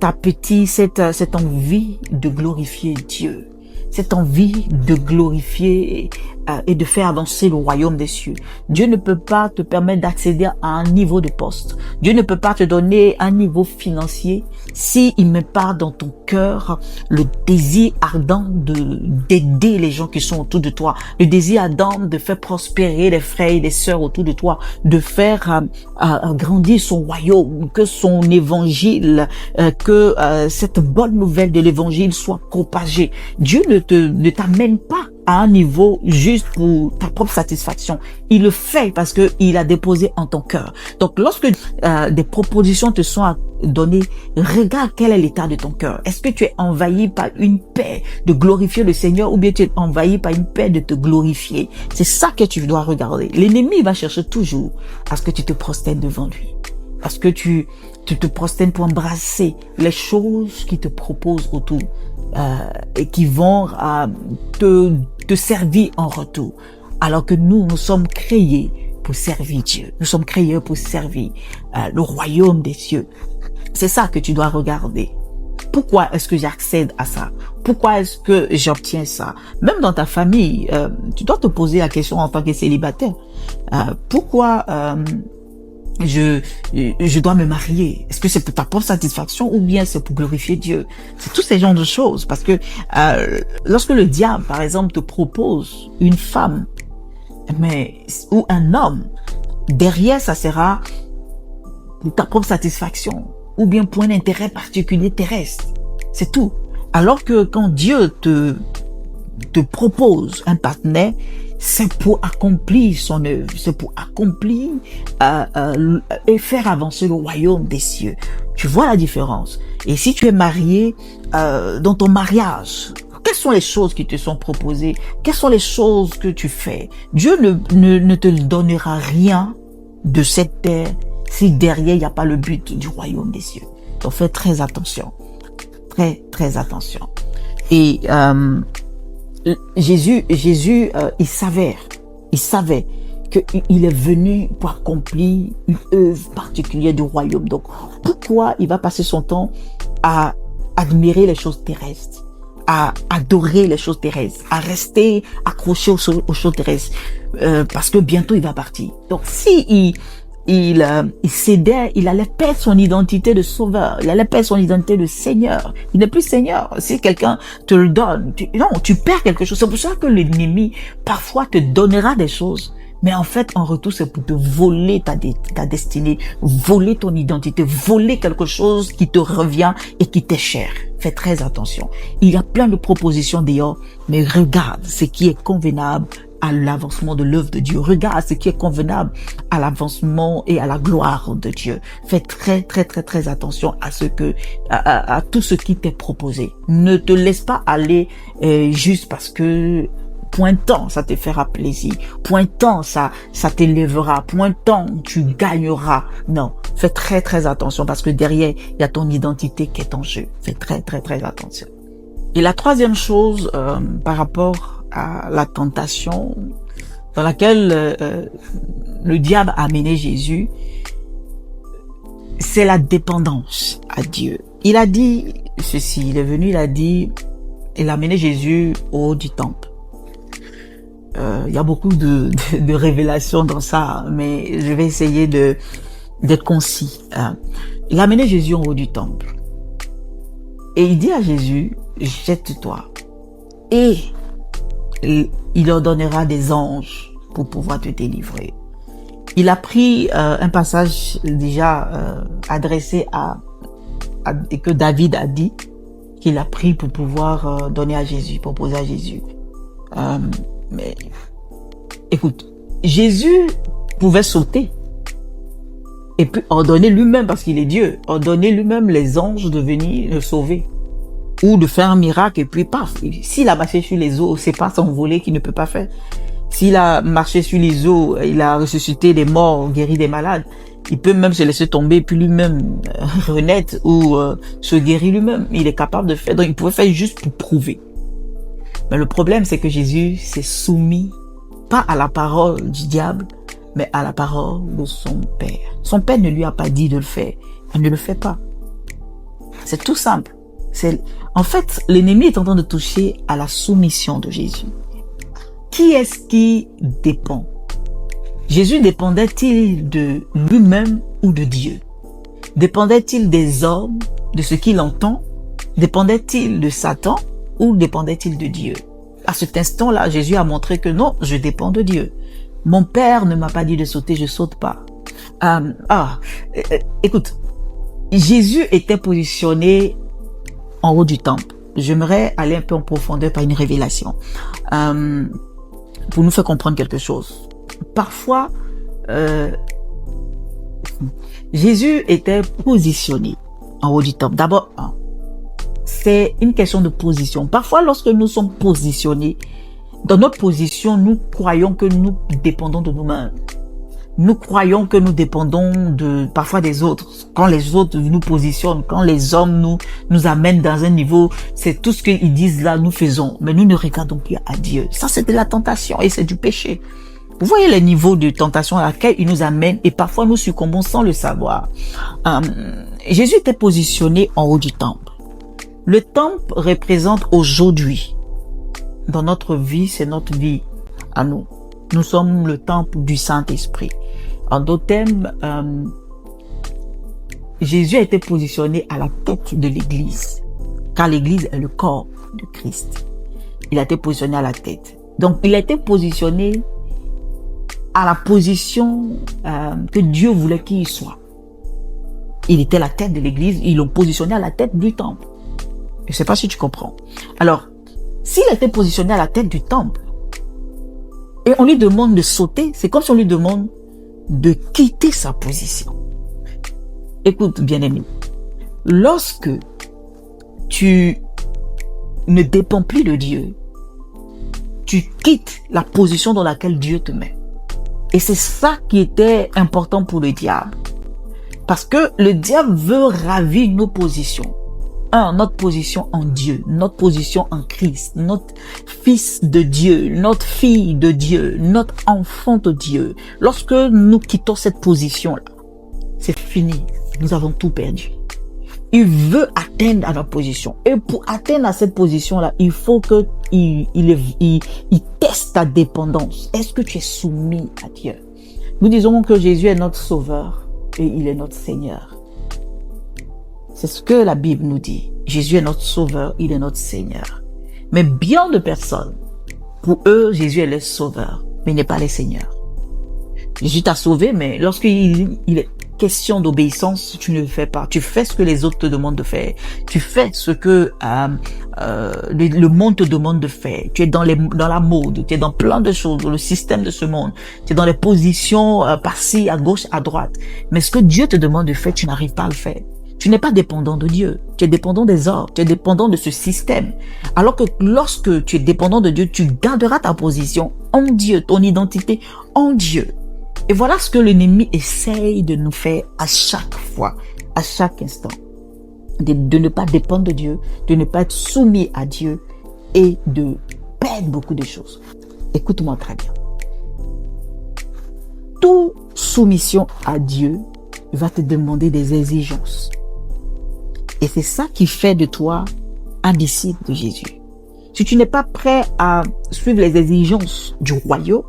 [SPEAKER 1] appétit, cette envie de glorifier Dieu, cette envie de glorifier et de faire avancer le royaume des cieux. Dieu ne peut pas te permettre d'accéder à un niveau de poste. Dieu ne peut pas te donner un niveau financier s'il ne met pas dans ton cœur le désir ardent d'aider les gens qui sont autour de toi, le désir ardent de faire prospérer les frères et les sœurs autour de toi, de faire grandir son royaume, que son évangile, que cette bonne nouvelle de l'évangile soit propagée. Dieu ne t'amène pas à un niveau juste pour ta propre satisfaction. Il le fait parce que il a déposé en ton cœur. Donc, lorsque des propositions te sont données, regarde quel est l'état de ton cœur. Est-ce que tu es envahi par une paix de glorifier le Seigneur ou bien tu es envahi par une paix de te glorifier? C'est ça que tu dois regarder. L'ennemi va chercher toujours à ce que tu te prosternes devant lui. Parce que tu te prosternes pour embrasser les choses qui te proposent autour et qui vont te servir en retour. Alors que nous sommes créés pour servir Dieu. Nous sommes créés pour servir le royaume des cieux. C'est ça que tu dois regarder. Pourquoi est-ce que j'accède à ça? Pourquoi est-ce que j'obtiens ça? Même dans ta famille, tu dois te poser la question en tant que célibataire. Pourquoi je dois me marier? Est-ce que c'est pour ta propre satisfaction ou bien c'est pour glorifier Dieu? C'est tous ces genres de choses. Parce que lorsque le diable, par exemple, te propose une femme, ou un homme, derrière ça sera pour ta propre satisfaction ou bien pour un intérêt particulier terrestre. C'est tout. Alors que quand Dieu te propose un partenaire, c'est pour accomplir son œuvre, c'est pour accomplir et faire avancer le royaume des cieux. Tu vois la différence? Et si tu es marié, dans ton mariage, quelles sont les choses qui te sont proposées? Quelles sont les choses que tu fais? Dieu ne te donnera rien de cette terre si derrière il n'y a pas le but du royaume des cieux. Donc fais très attention. Très, très attention. Et Jésus, il savait qu'il est venu pour accomplir une œuvre particulière du royaume. Donc, pourquoi il va passer son temps à admirer les choses terrestres, à adorer les choses terrestres, à rester accroché aux choses terrestres, parce que bientôt il va partir. Donc, si il cédait, il allait perdre son identité de sauveur, il allait perdre son identité de Seigneur. Il n'est plus Seigneur. Si quelqu'un te le donne, tu perds quelque chose. C'est pour ça que l'ennemi parfois te donnera des choses, mais en fait en retour c'est pour te voler ta destinée, voler ton identité, voler quelque chose qui te revient et qui t'est cher. Fais très attention. Il y a plein de propositions dehors, mais regarde ce qui est convenable à l'avancement de l'œuvre de Dieu. Regarde ce qui est convenable à l'avancement et à la gloire de Dieu. Fais très, très, très, très attention à tout ce qui t'est proposé. Ne te laisse pas aller juste parce que point temps, ça te fera plaisir. Point temps, ça t'élèvera. Point temps, tu gagneras. Non. Fais très, très attention parce que derrière, il y a ton identité qui est en jeu. Fais très, très, très attention. Et la troisième chose, par rapport à la tentation dans laquelle le diable a amené Jésus, c'est la dépendance à Dieu. Il a dit ceci, il est venu, il a amené Jésus au haut du temple. Il y a beaucoup de révélations dans ça, mais je vais essayer d'être concis. Il a amené Jésus au haut du temple. Et il dit à Jésus, jette-toi. Et il ordonnera des anges pour pouvoir te délivrer. Il a pris un passage déjà adressé et que David a dit, qu'il a pris pour pouvoir donner à Jésus, proposer à Jésus. Mais écoute, Jésus pouvait sauter et puis ordonner lui-même, parce qu'il est Dieu, ordonner lui-même les anges de venir le sauver. Ou de faire un miracle et puis paf. S'il a marché sur les eaux, c'est pas s'envoler qu'il ne peut pas faire. S'il a marché sur les eaux, il a ressuscité des morts, guéri des malades. Il peut même se laisser tomber puis lui-même renaître ou se guérir lui-même. Il est capable de faire. Donc il pouvait faire juste pour prouver. Mais le problème, c'est que Jésus s'est soumis pas à la parole du diable, mais à la parole de son Père. Son Père ne lui a pas dit de le faire. Il ne le fait pas. C'est tout simple. En fait, l'ennemi est en train de toucher à la soumission de Jésus. Qui est-ce qui dépend? Jésus dépendait-il de lui-même ou de Dieu? Dépendait-il des hommes, de ce qu'il entend? Dépendait-il de Satan ou dépendait-il de Dieu? À cet instant-là, Jésus a montré que non, je dépends de Dieu. Mon Père ne m'a pas dit de sauter, je saute pas. Écoute, Jésus était positionné en haut du temple. J'aimerais aller un peu en profondeur par une révélation pour nous faire comprendre quelque chose. Parfois, Jésus était positionné en haut du temple. D'abord, c'est une question de position. Parfois, lorsque nous sommes positionnés, dans notre position, nous croyons que nous dépendons de nous-mêmes. Nous croyons que nous dépendons parfois des autres. Quand les autres nous positionnent, quand les hommes nous amènent dans un niveau, c'est tout ce qu'ils disent là, nous faisons. Mais nous ne regardons plus à Dieu. Ça, c'est de la tentation et c'est du péché. Vous voyez les niveaux de tentation à laquelle il nous amène et parfois nous succombons sans le savoir. Jésus était positionné en haut du temple. Le temple représente aujourd'hui, dans notre vie, c'est notre vie à nous. Nous sommes le temple du Saint-Esprit. En d'autres termes, Jésus a été positionné à la tête de l'Église, car l'Église est le corps de Christ. Il a été positionné à la tête. Donc, il a été positionné à la position que Dieu voulait qu'il soit. Il était la tête de l'Église, ils l'ont positionné à la tête du temple. Je ne sais pas si tu comprends. Alors, s'il était positionné à la tête du temple, et on lui demande de sauter, c'est comme si on lui demande de quitter sa position. Écoute, bien-aimé, lorsque tu ne dépends plus de Dieu, tu quittes la position dans laquelle Dieu te met. Et c'est ça qui était important pour le diable. Parce que le diable veut ravir nos positions. Notre position en Dieu, notre position en Christ, notre fils de Dieu, notre fille de Dieu, notre enfant de Dieu. Lorsque nous quittons cette position-là, c'est fini. Nous avons tout perdu. Il veut atteindre à notre position. Et pour atteindre à cette position-là, il faut que il teste ta dépendance. Est-ce que tu es soumis à Dieu? Nous disons que Jésus est notre sauveur et il est notre Seigneur. C'est ce que la Bible nous dit. Jésus est notre sauveur, il est notre Seigneur. Mais bien de personnes, pour eux, Jésus est le sauveur, mais il n'est pas le Seigneur. Jésus t'a sauvé, mais lorsqu'il est question d'obéissance, tu ne le fais pas. Tu fais ce que les autres te demandent de faire. Tu fais ce que le monde te demande de faire. Tu es dans la mode, tu es dans plein de choses, dans le système de ce monde. Tu es dans les positions par-ci, à gauche, à droite. Mais ce que Dieu te demande de faire, tu n'arrives pas à le faire. Tu n'es pas dépendant de Dieu, tu es dépendant des hommes, tu es dépendant de ce système. Alors que lorsque tu es dépendant de Dieu, tu garderas ta position en Dieu, ton identité en Dieu. Et voilà ce que l'ennemi essaye de nous faire à chaque fois, à chaque instant. De ne pas dépendre de Dieu, de ne pas être soumis à Dieu et de perdre beaucoup de choses. Écoute-moi très bien. Toute soumission à Dieu va te demander des exigences. Et c'est ça qui fait de toi un disciple de Jésus. Si tu n'es pas prêt à suivre les exigences du royaume,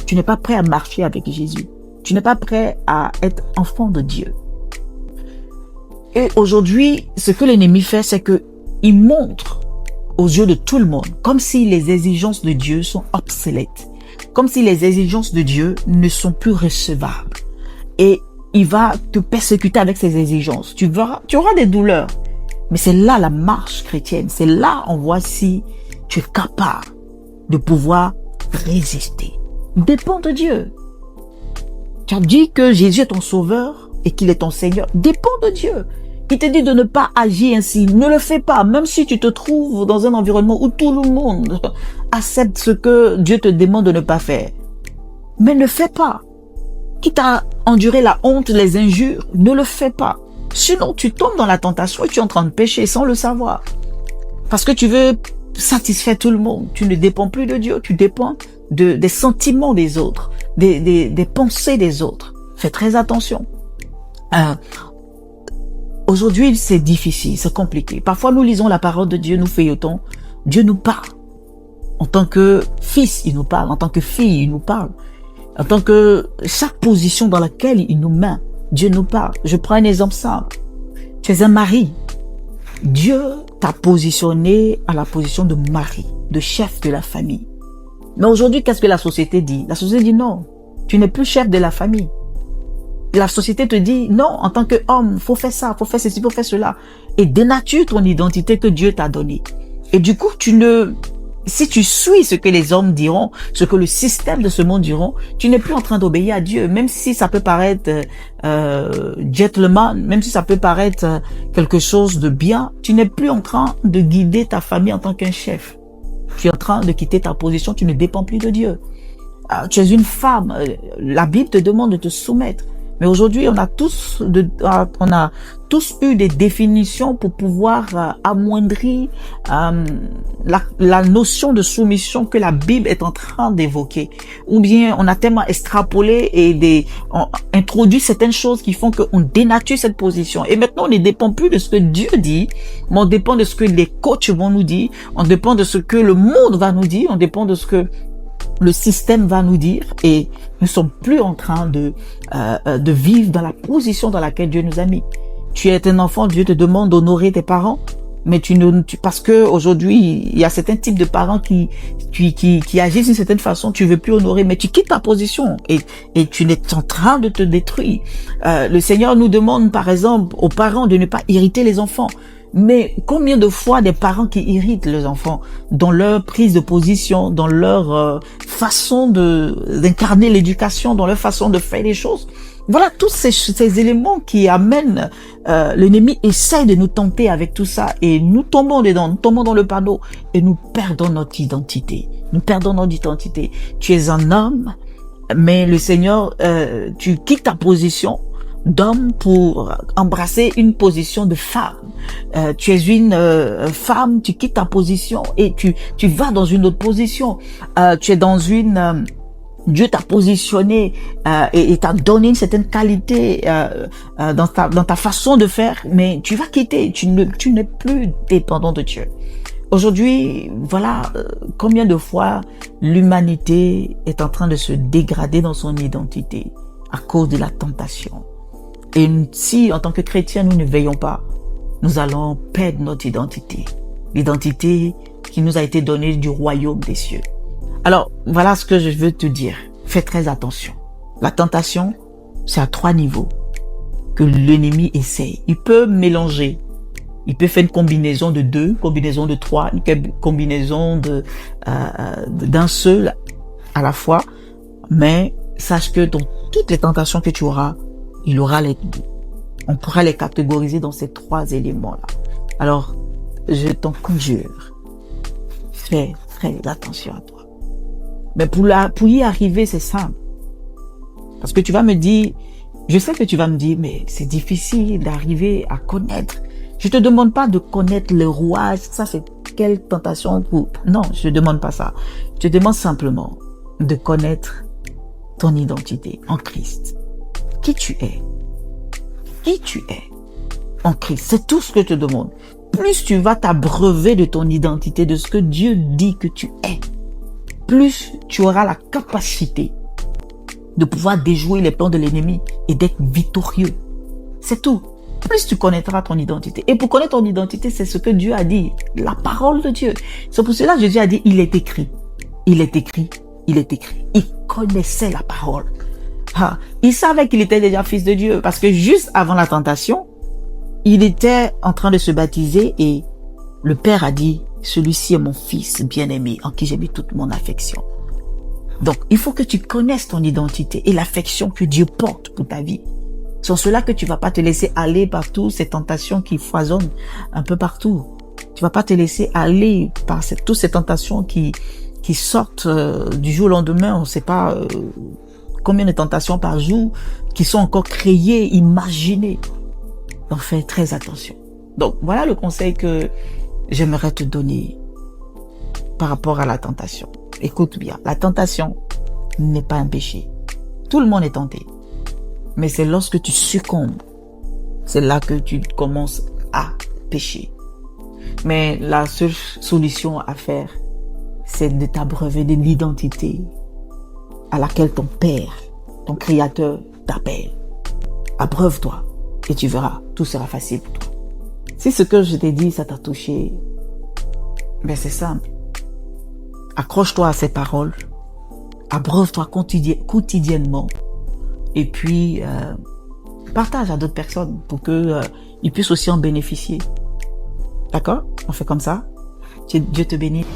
[SPEAKER 1] tu n'es pas prêt à marcher avec Jésus. Tu n'es pas prêt à être enfant de Dieu. Et aujourd'hui, ce que l'ennemi fait, c'est que il montre aux yeux de tout le monde, comme si les exigences de Dieu sont obsolètes, comme si les exigences de Dieu ne sont plus recevables. Et il va te persécuter avec ses exigences. Tu auras des douleurs. Mais c'est là la marche chrétienne. C'est là on voit si tu es capable de pouvoir résister. Dépends de Dieu. Tu as dit que Jésus est ton sauveur et qu'il est ton Seigneur. Dépends de Dieu. Il te dit de ne pas agir ainsi. Ne le fais pas. Même si tu te trouves dans un environnement où tout le monde accepte ce que Dieu te demande de ne pas faire. Mais ne fais pas. Quitte à endurer la honte, les injures, ne le fais pas. Sinon, tu tombes dans la tentation et tu es en train de pécher sans le savoir. Parce que tu veux satisfaire tout le monde. Tu ne dépends plus de Dieu, tu dépends des sentiments des autres. des pensées des autres. Fais très attention. Aujourd'hui, c'est difficile, c'est compliqué. Parfois, nous lisons la parole de Dieu, nous feuilletons. Dieu nous parle. En tant que fils, il nous parle. En tant que fille, il nous parle. En tant que chaque position dans laquelle il nous met, Dieu nous parle. Je prends un exemple simple. Tu es un mari. Dieu t'a positionné à la position de mari, de chef de la famille. Mais aujourd'hui, qu'est-ce que la société dit? La société dit non, tu n'es plus chef de la famille. La société te dit non, en tant qu'homme, faut faire ça, faut faire ceci, faut faire cela. Et dénature ton identité que Dieu t'a donnée. Et du coup, si tu suis ce que les hommes diront, ce que le système de ce monde diront, tu n'es plus en train d'obéir à Dieu, même si ça peut paraître gentleman, même si ça peut paraître quelque chose de bien, tu n'es plus en train de guider ta famille en tant qu'un chef. Tu es en train de quitter ta position, tu ne dépends plus de Dieu. Tu es une femme, la Bible te demande de te soumettre. Mais aujourd'hui, on a tous eu des définitions pour pouvoir amoindrir la notion de soumission que la Bible est en train d'évoquer. Ou bien on a tellement extrapolé et introduit certaines choses qui font qu'on dénature cette position. Et maintenant, on ne dépend plus de ce que Dieu dit, mais on dépend de ce que les coachs vont nous dire, on dépend de ce que le monde va nous dire, on dépend de ce que le système va nous dire, et nous sommes plus en train de vivre dans la position dans laquelle Dieu nous a mis. Tu es un enfant, Dieu te demande d'honorer tes parents, mais parce que aujourd'hui il y a certains types de parents qui agissent d'une certaine façon, tu veux plus honorer, mais tu quittes ta position et tu es en train de te détruire. Le Seigneur nous demande par exemple aux parents de ne pas irriter les enfants. Mais combien de fois des parents qui irritent les enfants dans leur prise de position, dans leur façon d'incarner l'éducation, dans leur façon de faire les choses. Voilà tous ces éléments qui amènent, l'ennemi essaie de nous tenter avec tout ça et nous tombons dedans, nous tombons dans le panneau et nous perdons notre identité. Nous perdons notre identité. Tu es un homme, mais le Seigneur, tu quittes ta position d'homme pour embrasser une position de femme. Tu es une femme, tu quittes ta position et tu vas dans une autre position. Tu es dans une... Dieu t'a positionné et t'a donné une certaine qualité dans ta façon de faire, mais tu vas quitter, tu n'es plus dépendant de Dieu. Aujourd'hui, voilà combien de fois l'humanité est en train de se dégrader dans son identité à cause de la tentation. Et si, en tant que chrétiens, nous ne veillons pas, nous allons perdre notre identité. L'identité qui nous a été donnée du royaume des cieux. Alors, voilà ce que je veux te dire. Fais très attention. La tentation, c'est à 3 niveaux que l'ennemi essaye. Il peut mélanger. Il peut faire une combinaison de 2, combinaison de 3, une combinaison d'un seul à la fois. Mais sache que dans toutes les tentations que tu auras, on pourra les catégoriser dans ces 3 éléments-là. Alors, je t'en conjure, fais très attention à toi. Mais pour y arriver, c'est simple. Parce que tu vas me dire, je sais que tu vas me dire, mais c'est difficile d'arriver à connaître. Je te demande pas de connaître le rouage, ça c'est quelle tentation pour... Non, je ne demande pas ça. Je te demande simplement de connaître ton identité en Christ. Qui tu es. Qui tu es en Christ. C'est tout ce que je te demande. Plus tu vas t'abreuver de ton identité, de ce que Dieu dit que tu es, plus tu auras la capacité de pouvoir déjouer les plans de l'ennemi et d'être victorieux. C'est tout. Plus tu connaîtras ton identité. Et pour connaître ton identité, c'est ce que Dieu a dit. La parole de Dieu. C'est pour cela que Jésus a dit, il est écrit. Il est écrit. Il est écrit. Il connaissait la parole. Il savait qu'il était déjà fils de Dieu parce que juste avant la tentation, il était en train de se baptiser et le Père a dit, celui-ci est mon fils bien-aimé en qui j'ai mis toute mon affection. Donc, il faut que tu connaisses ton identité et l'affection que Dieu porte pour ta vie. C'est en cela que tu vas pas te laisser aller par toutes ces tentations qui foisonnent un peu partout. Tu vas pas te laisser aller par toutes ces tentations qui sortent du jour au lendemain. On ne sait pas combien de tentations par jour qui sont encore créées, imaginées. Donc, fais très attention. Donc, voilà le conseil que j'aimerais te donner par rapport à la tentation. Écoute bien, la tentation n'est pas un péché. Tout le monde est tenté. Mais c'est lorsque tu succombes, c'est là que tu commences à pécher. Mais la seule solution à faire, c'est de t'abreuver de l'identité à laquelle ton Père, ton Créateur t'appelle. Abreuve-toi et tu verras, tout sera facile pour toi. Si ce que je t'ai dit, ça t'a touché, ben c'est simple. Accroche-toi à ces paroles, abreuve-toi quotidiennement et puis partage à d'autres personnes pour que ils puissent aussi en bénéficier. D'accord? On fait comme ça. Dieu te bénisse.